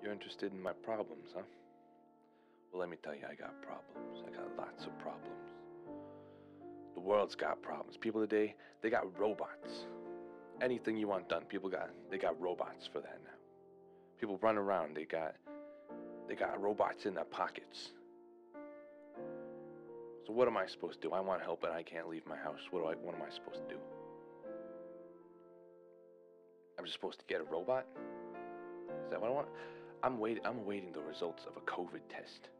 You're interested in my problems, huh? Well, let me tell you, I got problems. I got lots of problems. The world's got problems. People today, they got robots. Anything you want done, they got robots for that now. People run around, they got robots in their pockets. So what am I supposed to do? I want help and I can't leave my house. What am I supposed to do? I'm just supposed to get a robot? Is that what I want? I'm awaiting the results of a COVID test.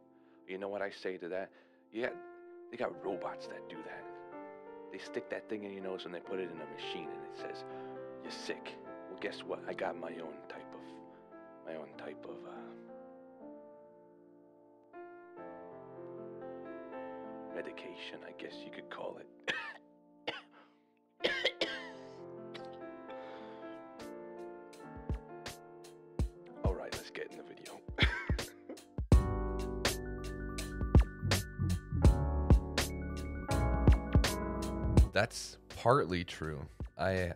You know what I say to that? Yeah, they got robots that do that. They stick that thing in your nose and they put it in a machine and it says, you're sick. Well, guess what? I got my own type of medication, I guess you could call it. All right, let's get in the video. That's partly true. I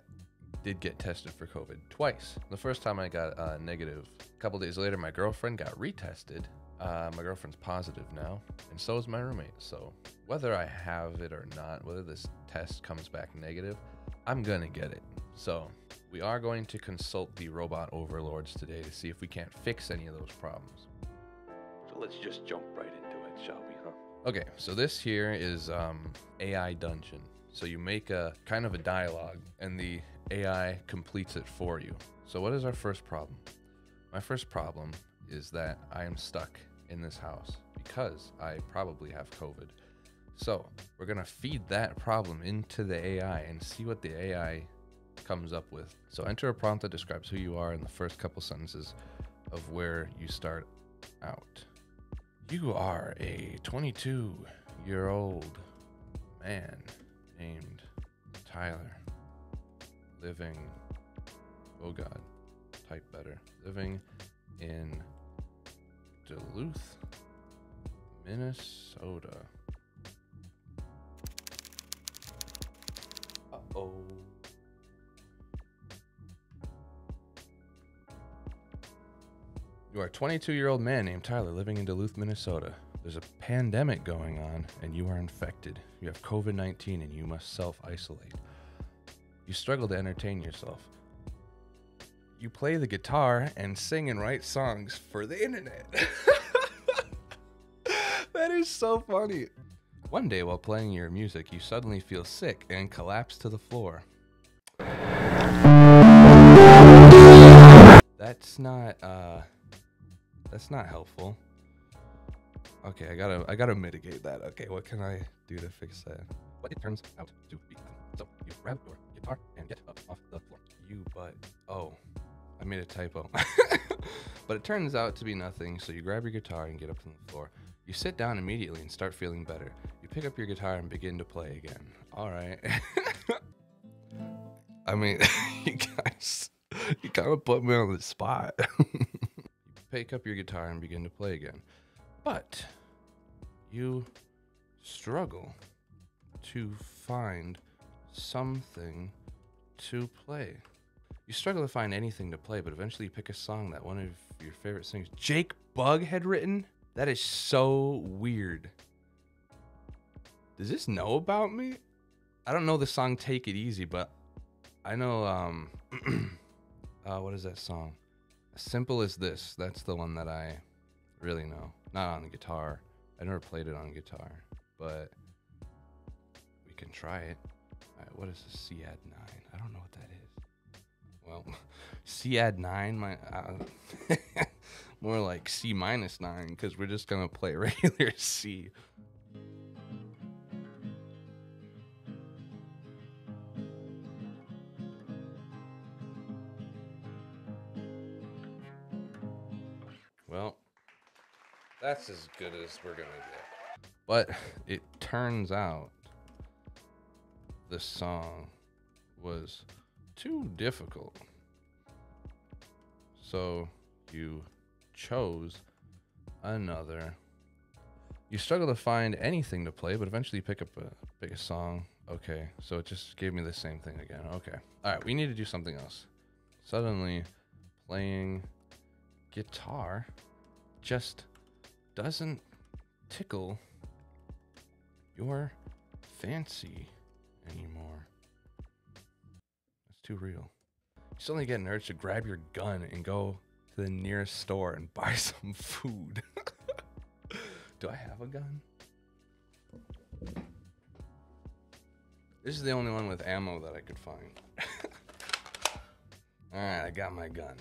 did get tested for COVID twice. The first time I got negative. A couple days later, my girlfriend got retested. My girlfriend's positive now, and so is my roommate. So whether I have it or not, whether this test comes back negative, I'm gonna get it. So we are going to consult the robot overlords today to see if we can't fix any of those problems. So let's just jump right into it, shall we, huh? Okay, so this here is AI Dungeon. So you make a kind of a dialogue and the AI completes it for you. So what is our first problem? My first problem is that I am stuck in this house because I probably have COVID. So we're gonna feed that problem into the AI and see what the AI comes up with. So enter a prompt that describes who you are in the first couple sentences of where you start out. You are a 22-year-old man named Tyler, living, oh God, type better, living in Duluth, Minnesota. Uh-oh. You are a 22-year-old man named Tyler living in Duluth, Minnesota. There's a pandemic going on and you are infected. You have COVID-19 and you must self-isolate. You struggle to entertain yourself. You play the guitar and sing and write songs for the internet. That is so funny. One day while playing your music, you suddenly feel sick and collapse to the floor. That's not helpful. Okay, I gotta mitigate that. Okay, what can I do to fix that? What it turns out to be. So you grab your guitar and get up off the floor. Oh, I made a typo. But it turns out to be nothing, so you grab your guitar and get up from the floor. You sit down immediately and start feeling better. You pick up your guitar and begin to play again. All right. I mean, you kind of put me on the spot. You pick up your guitar and begin to play again. But you struggle to find something to play. You struggle to find anything to play, but eventually you pick a song that one of your favorite singers, Jake Bugg, had written. That is so weird. Does this know about me? I don't know the song Take It Easy, but I know, what is that song? As Simple as This. That's the one that I really know. Not on the guitar. I never played it on guitar, but we can try it. All right, what is a C add 9? I don't know what that is. Well, C add 9, more like C minus 9, because we're just gonna play regular C. Well, that's as good as we're gonna get. But it turns out the song was too difficult. So you chose another. You struggle to find anything to play, but eventually you pick a song. Okay, so it just gave me the same thing again. Okay. All right, we need to do something else. Suddenly playing guitar just doesn't tickle your fancy anymore. That's too real. You suddenly get an urge to grab your gun and go to the nearest store and buy some food. Do I have a gun? This is the only one with ammo that I could find. Alright, I got my gun.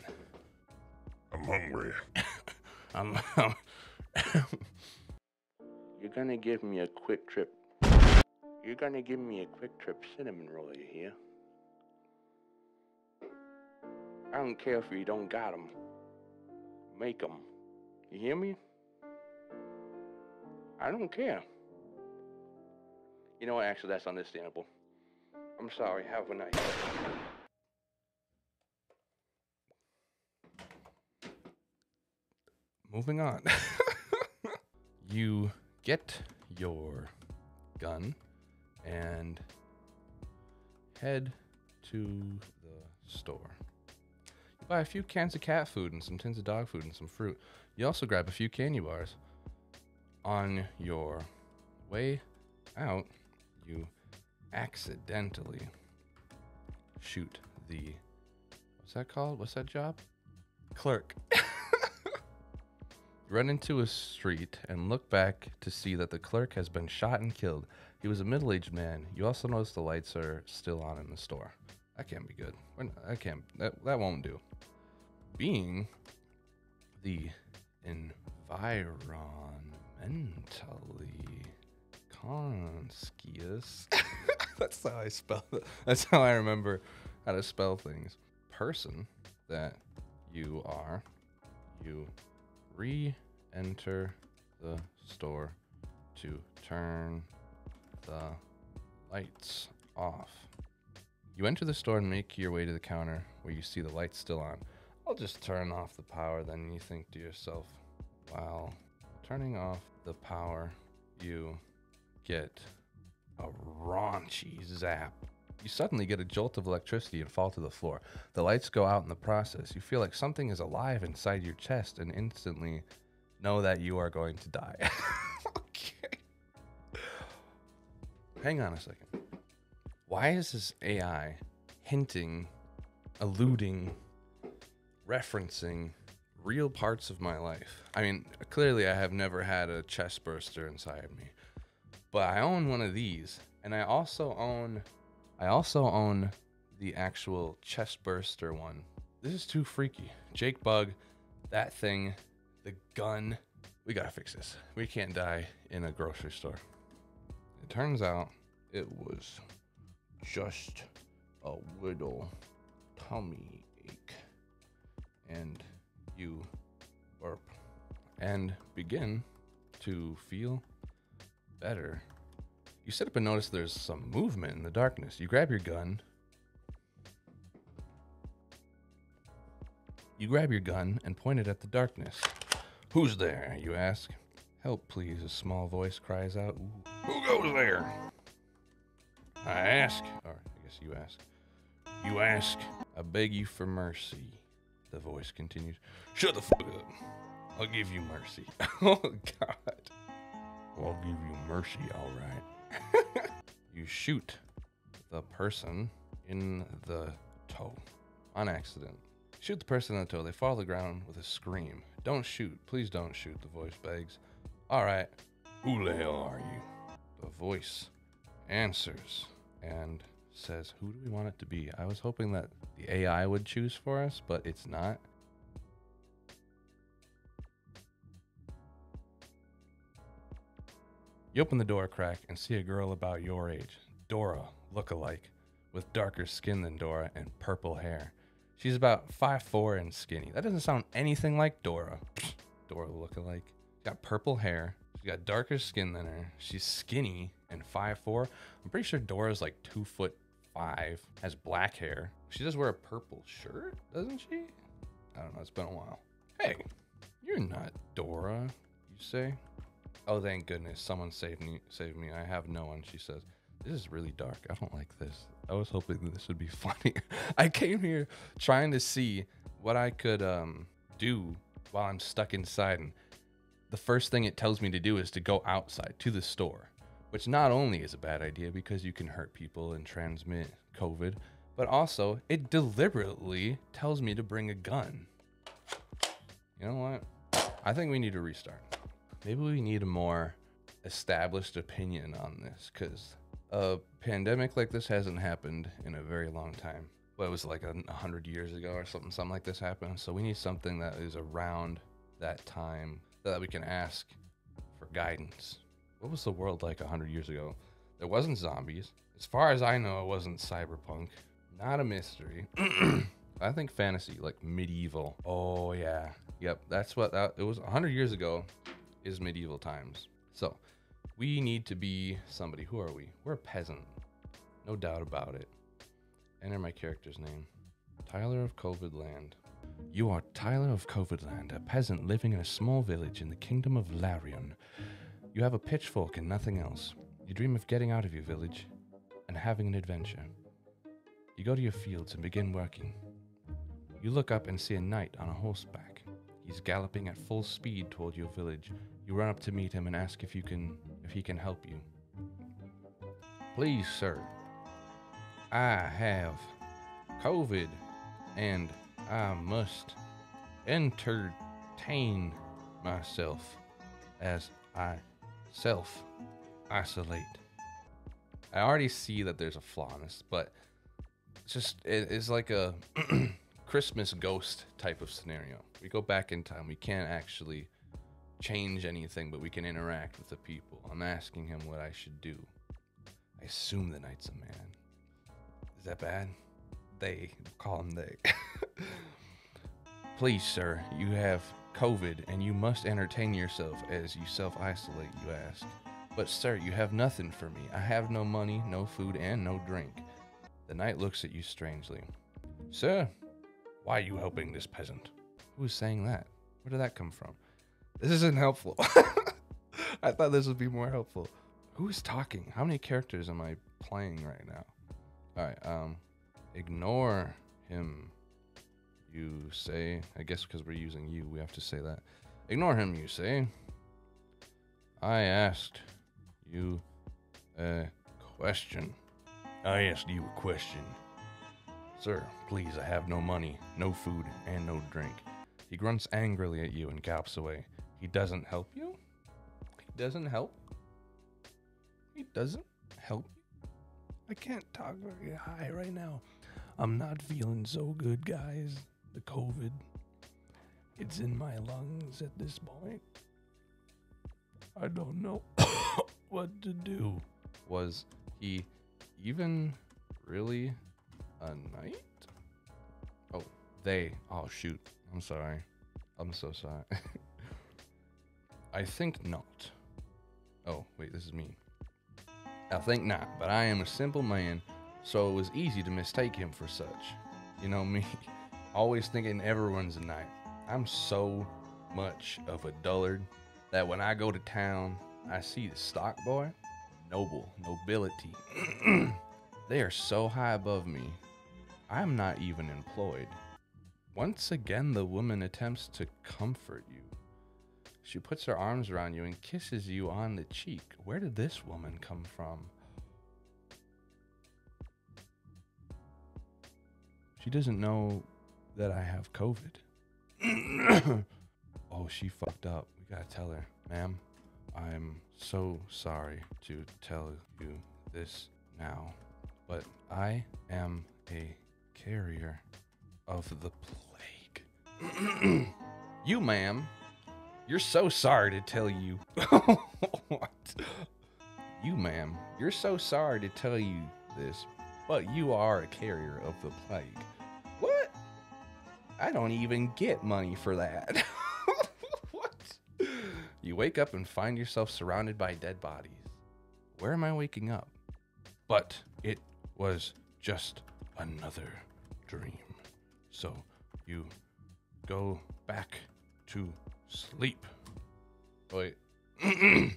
I'm hungry. I'm You're gonna give me a quick trip. You're gonna give me a quick trip cinnamon roll, you hear? I don't care if you don't got 'em. Make 'em. You hear me? I don't care. You know what? Actually, that's understandable. I'm sorry. Have a nice day. Moving on. You get your gun and head to the store. You buy a few cans of cat food and some tins of dog food and some fruit. You also grab a few candy bars. On your way out, you accidentally shoot the, what's that called? What's that job? Clerk. You run into a street and look back to see that the clerk has been shot and killed. He was a middle-aged man. You also notice the lights are still on in the store. That can't be good. That won't do. Being the environmentally conscious. That's how I spell it. That's how I remember how to spell things. Person that you are, you re-enter the store to turn the lights off. You enter the store and make your way to the counter where you see the lights still on. I'll just turn off the power, then you think to yourself, wow. Turning off the power, you get a raunchy zap. You suddenly get a jolt of electricity and fall to the floor. The lights go out in the process. You feel like something is alive inside your chest and instantly know that you are going to die. Okay. Hang on a second. Why is this AI hinting, alluding, referencing real parts of my life? I mean, clearly I have never had a chest burster inside me, but I own one of these, and I also own the actual chest burster one. This is too freaky. Jake Bug, that thing, the gun. We gotta fix this. We can't die in a grocery store. It turns out it was just a little tummy ache. And you burp and begin to feel better. You sit up and notice there's some movement in the darkness. You grab your gun. You grab your gun and point it at the darkness. Who's there, you ask. Help, please, a small voice cries out. Ooh. Who goes there? I ask. Or I guess you ask. You ask. I beg you for mercy. The voice continues. Shut the fuck up. I'll give you mercy. Oh, God. I'll give you mercy, all right. You shoot the person in the toe on accident. Shoot the person in the toe. They fall to the ground with a scream. Don't shoot. Please don't shoot, the voice begs. All right. Who the hell are you? The voice answers and says, who do we want it to be? I was hoping that the AI would choose for us, but it's not. You open the door crack and see a girl about your age, Dora, look-alike, with darker skin than Dora and purple hair. She's about 5'4" and skinny. That doesn't sound anything like Dora. Dora look-alike. She's got purple hair. She's got darker skin than her. She's skinny and 5'4". I'm pretty sure Dora's like 2'5", has black hair. She does wear a purple shirt, doesn't she? I don't know. It's been a while. Hey, you're not Dora, you say? Oh, thank goodness. Someone saved me. I have no one, she says. This is really dark. I don't like this. I was hoping this would be funny. I came here trying to see what I could do while I'm stuck inside. And the first thing it tells me to do is to go outside to the store, which not only is a bad idea because you can hurt people and transmit COVID, but also it deliberately tells me to bring a gun. You know what? I think we need to restart. Maybe we need a more established opinion on this, because a pandemic like this hasn't happened in a very long time. Well, it was like 100 years ago or something like this happened. So we need something that is around that time that we can ask for guidance. What was the world like 100 years ago? There wasn't zombies. As far as I know, it wasn't cyberpunk. Not a mystery. I think fantasy, like medieval. Oh yeah. Yep, that's what it was 100 years ago is medieval times. So we need to be somebody. Who are we? We're a peasant. No doubt about it. Enter my character's name. Tyler of COVID Land. You are Tyler of COVID Land, a peasant living in a small village in the kingdom of Larion. You have a pitchfork and nothing else. You dream of getting out of your village and having an adventure. You go to your fields and begin working. You look up and see a knight on a horseback. He's galloping at full speed toward your village. You run up to meet him and ask if he can help you. Please, sir. I have COVID and I must entertain myself as I self-isolate. I already see that there's a flaw in this, but it is like a Christmas ghost type of scenario. We go back in time. We can't actually change anything, but we can interact with the people. I'm asking him what I should do. I assume the knight's a man. Is that bad? They. Call him they. Please, sir, you have COVID and you must entertain yourself as you self-isolate, you ask. But, sir, you have nothing for me. I have no money, no food, and no drink. The knight looks at you strangely. Sir, why are you helping this peasant? Who's saying that? Where did that come from? This isn't helpful. I thought this would be more helpful. Who's talking? How many characters am I playing right now? Alright, ignore him, you say. I guess because we're using you, we have to say that. Ignore him, you say. I asked you a question. I asked you a question. Sir, please, I have no money, no food, and no drink. He grunts angrily at you and gallops away. He doesn't help you? He doesn't help? He doesn't help you? I can't talk very high right now. I'm not feeling so good, guys. The COVID, it's in my lungs at this point. I don't know what to do. Was he even really a knight? Oh, they. Oh, shoot. I'm sorry. I'm so sorry. I think not. Oh, wait, this is me. I think not, but I am a simple man, so it was easy to mistake him for such. You know me, always thinking everyone's a knight. I'm so much of a dullard that when I go to town, I see the stock boy, nobility. They are so high above me, I'm not even employed. Once again, the woman attempts to comfort you. She puts her arms around you and kisses you on the cheek. Where did this woman come from? She doesn't know that I have COVID. Oh, she fucked up. We gotta tell her. Ma'am, I'm so sorry to tell you this now, but I am a carrier of the plague. You, ma'am, you're so sorry to tell you. What? You, ma'am, you're so sorry to tell you this, but you are a carrier of the plague. What? I don't even get money for that. What? You wake up and find yourself surrounded by dead bodies. Where am I waking up? But it was just another dream. So you go back to sleep. Wait. Yeah.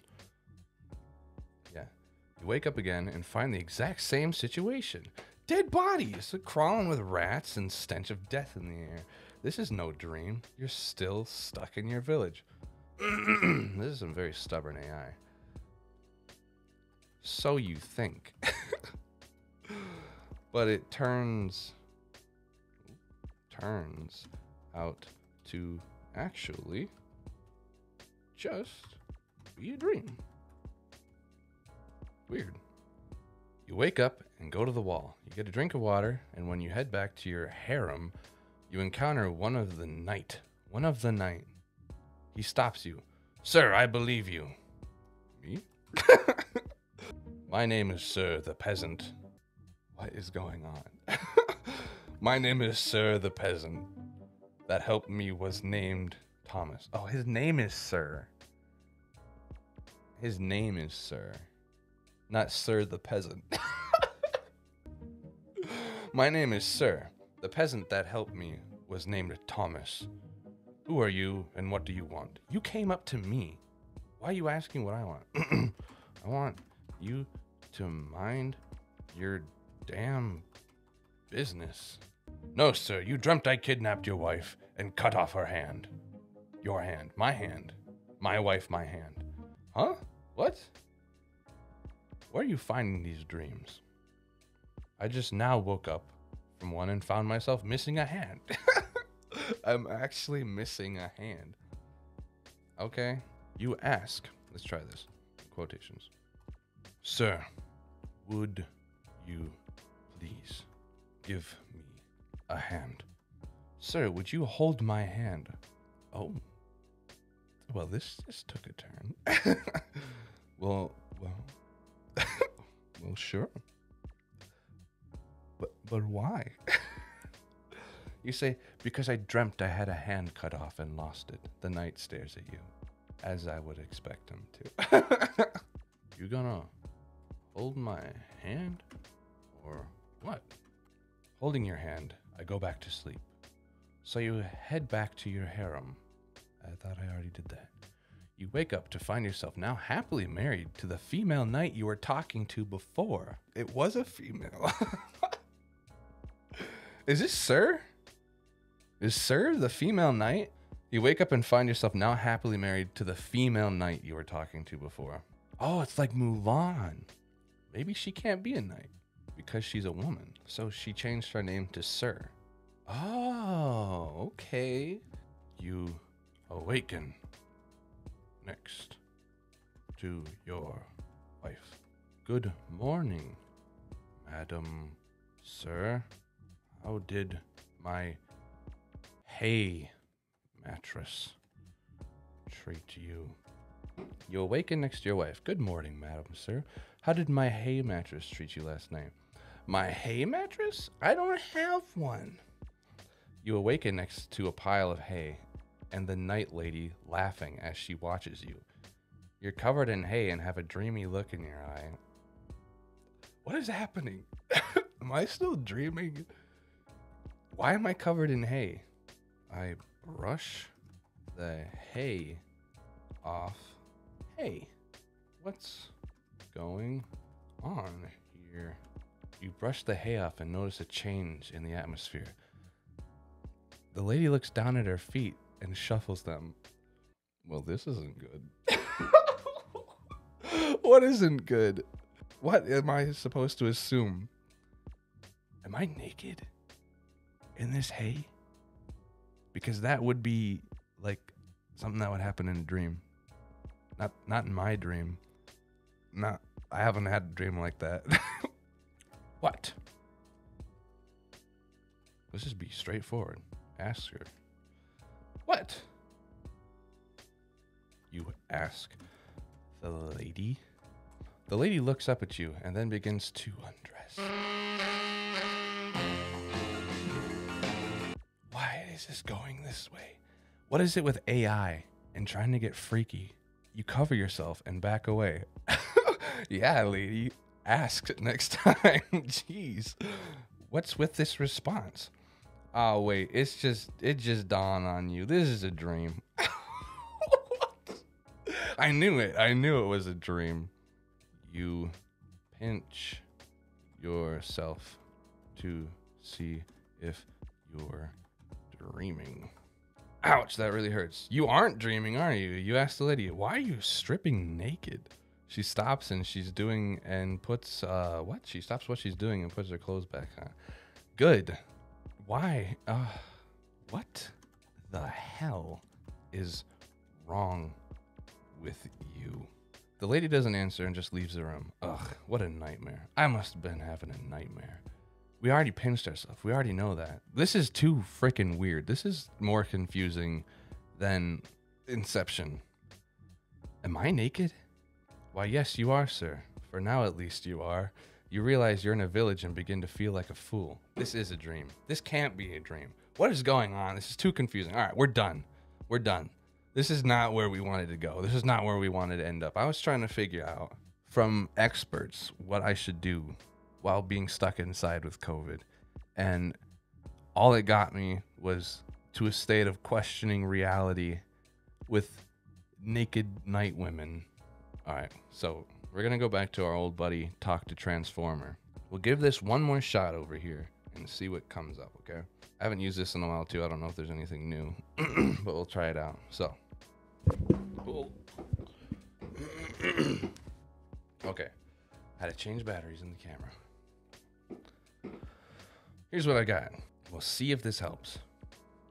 You wake up again and find the exact same situation. Dead bodies crawling with rats and stench of death in the air. This is no dream. You're still stuck in your village. This is some very stubborn AI. So you think. But it turns out to actually just be a dream. Weird. You wake up and go to the wall. You get a drink of water, and when you head back to your harem, you encounter one of the night. He stops you. Sir, I believe you. Me? My name is Sir the Peasant. What is going on? My name is Sir the Peasant. That helped me was named Thomas. Oh, his name is Sir. His name is Sir. Not Sir the Peasant. My name is Sir. The peasant that helped me was named Thomas. Who are you and what do you want? You came up to me. Why are you asking what I want? I want you to mind your damn business. No, sir, you dreamt I kidnapped your wife and cut off her hand. Your hand. My hand. My wife, my hand. Huh? What? Where are you finding these dreams? I just now woke up from one and found myself missing a hand. I'm actually missing a hand. Okay. You ask. Let's try this. Quotations. Sir, would you please give me a hand? Sir, would you hold my hand? Oh. Well, this took a turn. well, sure. But why? You say, because I dreamt I had a hand cut off and lost it. The knight stares at you, as I would expect him to. You gonna hold my hand? Or what? Holding your hand, I go back to sleep. So you head back to your harem. I thought I already did that. You wake up to find yourself now happily married to the female knight you were talking to before. It was a female. Is this Sir? Is Sir the female knight? You wake up and find yourself now happily married to the female knight you were talking to before. Oh, it's like Mulan. Maybe she can't be a knight because she's a woman. So she changed her name to Sir. Oh, okay. You awaken next to your wife. Good morning, Madam Sir. How did my hay mattress treat you? You awaken next to your wife. Good morning, Madam Sir. How did my hay mattress treat you last night? My hay mattress? I don't have one. You awaken next to a pile of hay and the night lady laughing as she watches you. You're covered in hay and have a dreamy look in your eye. What is happening? Am I still dreaming? Why am I covered in hay? I brush the hay off. Hey, what's going on here? You brush the hay off and notice a change in the atmosphere. The lady looks down at her feet and shuffles them. Well, this isn't good. What isn't good? What am I supposed to assume? Am I naked in this hay? Because that would be like something that would happen in a dream. Not in my dream. I haven't had a dream like that. What? Let's just be straightforward. Ask her. What? You ask the lady. The lady looks up at you and then begins to undress. Why is this going this way? What is it with AI and trying to get freaky? You cover yourself and back away. Yeah, lady. Ask next time. Jeez. What's with this response? Oh, wait. It just dawned on you. This is a dream. I knew it. I knew it was a dream. You pinch yourself to see if you're dreaming. Ouch, that really hurts. You aren't dreaming, are you? You asked the lady, why are you stripping naked? She stops and she's doing and puts, what? She stops what she's doing and puts her clothes back on. Good. Why? What the hell is wrong with you? The lady doesn't answer and just leaves the room. Ugh, what a nightmare. I must have been having a nightmare. We already pinched ourselves. We already know that. This is too freaking weird. This is more confusing than Inception. Am I naked? Why, yes, you are, sir. For now, at least, you are. You realize you're in a village and begin to feel like a fool. This is a dream. This can't be a dream. What is going on? This is too confusing. All right, we're done. We're done. This is not where we wanted to go. This is not where we wanted to end up. I was trying to figure out from experts what I should do while being stuck inside with COVID. And all it got me was to a state of questioning reality with naked night women. All right, so we're going to go back to our old buddy, Talk to Transformer. We'll give this one more shot over here and see what comes up, okay? I haven't used this in a while, too. I don't know if there's anything new, but we'll try it out. So. Cool. Okay. Had to change batteries in the camera. Here's what I got. We'll see if this helps.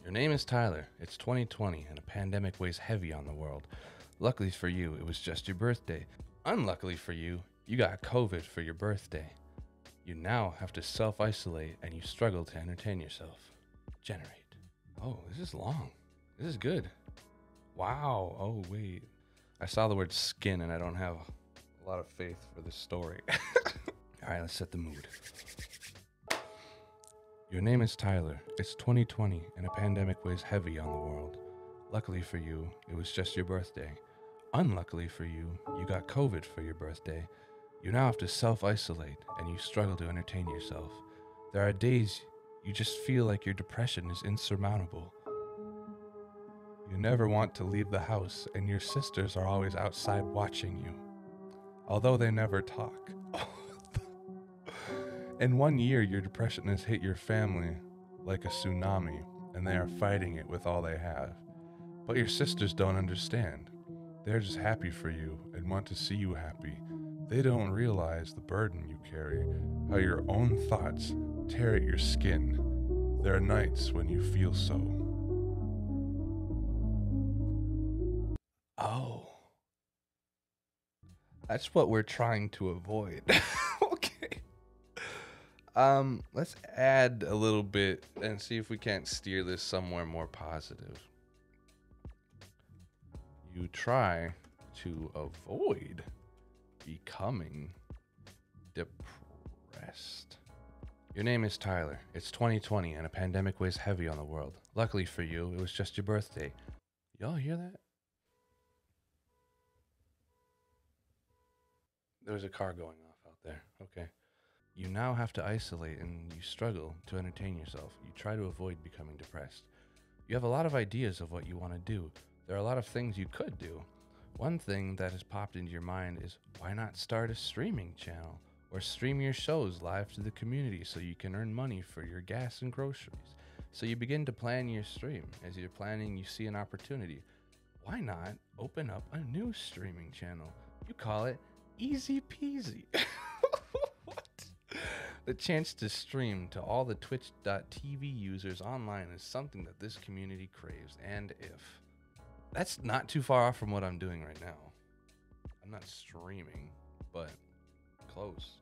Your name is Tyler. It's 2020 and a pandemic weighs heavy on the world. Luckily for you, it was just your birthday. Unluckily for you, you got COVID for your birthday. You now have to self-isolate and you struggle to entertain yourself. Generate. Oh, this is long. This is good. Wow. Oh, wait. I saw the word skin and I don't have a lot of faith for this story. All right, let's set the mood. Your name is Tyler. It's 2020 and a pandemic weighs heavy on the world. Luckily for you, it was just your birthday. Unluckily for you, you got COVID for your birthday. You now have to self-isolate and you struggle to entertain yourself. There are days you just feel like your depression is insurmountable. You never want to leave the house and your sisters are always outside watching you, although they never talk. In 1 year, your depression has hit your family like a tsunami and they are fighting it with all they have. But your sisters don't understand. They're just happy for you and want to see you happy. They don't realize the burden you carry, how your own thoughts tear at your skin. There are nights when you feel so. Oh. That's what we're trying to avoid. Okay. Let's add a little bit and see if we can't steer this somewhere more positive. You try to avoid becoming depressed. Your name is Tyler. It's 2020 and a pandemic weighs heavy on the world. Luckily for you, it was just your birthday. Y'all hear that? There's a car going off out there. Okay. You now have to isolate and you struggle to entertain yourself. You try to avoid becoming depressed. You have a lot of ideas of what you want to do. There are a lot of things you could do. One thing that has popped into your mind is, why not start a streaming channel or stream your shows live to the community so you can earn money for your gas and groceries? So you begin to plan your stream. As you're planning, you see an opportunity. Why not open up a new streaming channel? You call it Easy Peasy. What? The chance to stream to all the Twitch.tv users online is something that this community craves, and if. That's not too far off from what I'm doing right now. I'm not streaming, but close.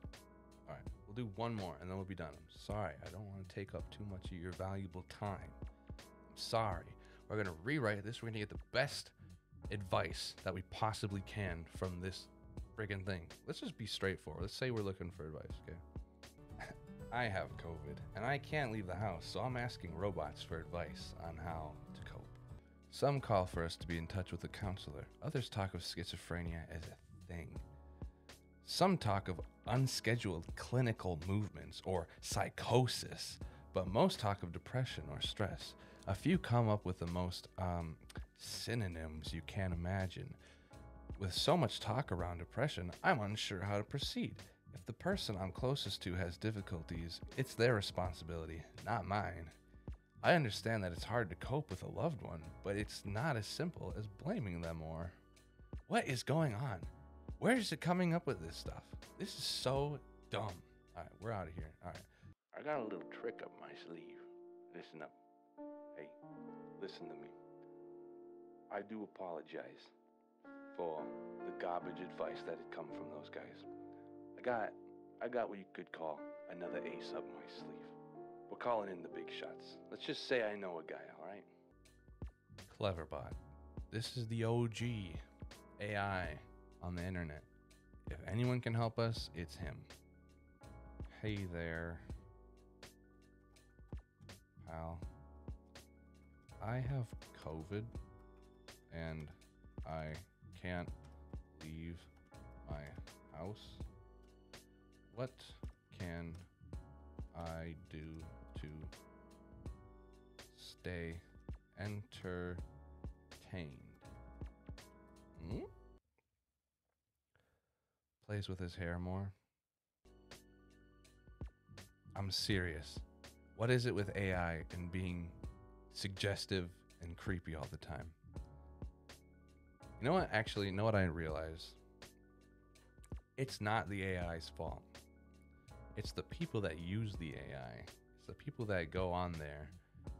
All right, we'll do one more and then we'll be done. I'm sorry, I don't want to take up too much of your valuable time. I'm sorry. We're going to rewrite this. We're going to get the best advice that we possibly can from this friggin' thing. Let's just be straightforward. Let's say we're looking for advice, okay? I have COVID and I can't leave the house, so I'm asking robots for advice on how to cope. Some call for us to be in touch with a counselor. Others talk of schizophrenia as a thing. Some talk of unscheduled clinical movements or psychosis, but most talk of depression or stress. A few come up with the most synonyms you can imagine. With so much talk around depression, I'm unsure how to proceed. If the person I'm closest to has difficulties, it's their responsibility, not mine. I understand that it's hard to cope with a loved one, but it's not as simple as blaming them or. What is going on? Where is it coming up with this stuff? This is so dumb. Alright, we're out of here. Alright. I got a little trick up my sleeve. Listen up. Hey, listen to me. I do apologize for the garbage advice that had come from those guys. I got what you could call another ace up my sleeve. We're calling in the big shots. Let's just say I know a guy, alright? Cleverbot. This is the OG AI on the internet. If anyone can help us, it's him. Hey there, pal. I have COVID and I can't leave my house. What can I do to stay entertained? Plays with his hair more. I'm serious. What is it with AI and being suggestive and creepy all the time? You know what? Actually, you know what I realize? It's not the AI's fault. It's the people that use the AI. It's the people that go on there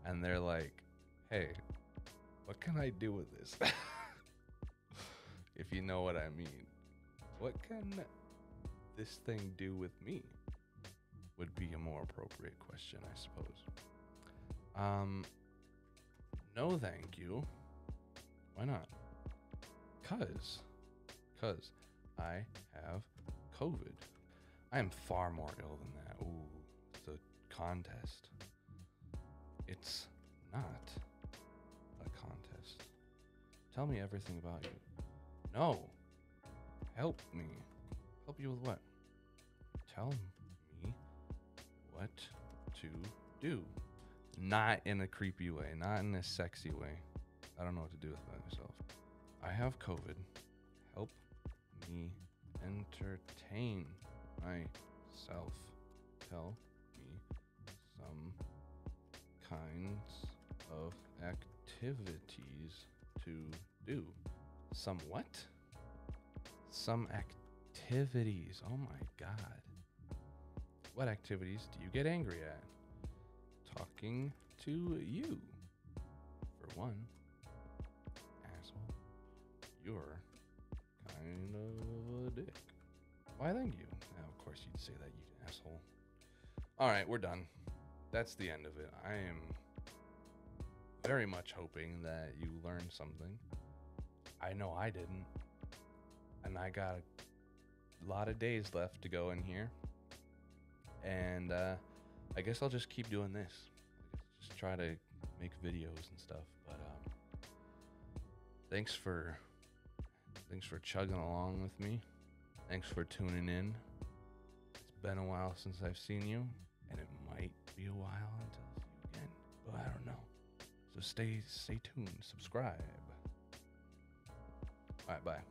and they're like, hey, what can I do with this? If you know what I mean. What can this thing do with me? Would be a more appropriate question, I suppose. No thank you. Why not? Cause I have COVID. I am far more ill than that. Ooh, it's a contest. It's not a contest. Tell me everything about you. No. Help me. Help you with what? Tell me what to do. Not in a creepy way, not in a sexy way. I don't know what to do with myself. I have COVID. Help me entertain myself. Tell me some kinds of activities to do. Some what? Some activities. Oh my God. What activities do you get angry at? Talking to you. For one. Asshole. You're kind of a dick. Why, thank you. Now, of course you'd say that, you asshole. Alright, we're done. That's the end of it. I am very much hoping that you learned something. I know I didn't. And I got a lot of days left to go in here. And I guess I'll just keep doing this. I guess just try to make videos and stuff. But thanks for chugging along with me. Thanks for tuning in. It's been a while since I've seen you, and it might be a while until I see you again. But I don't know. So stay tuned. Subscribe. All right, bye.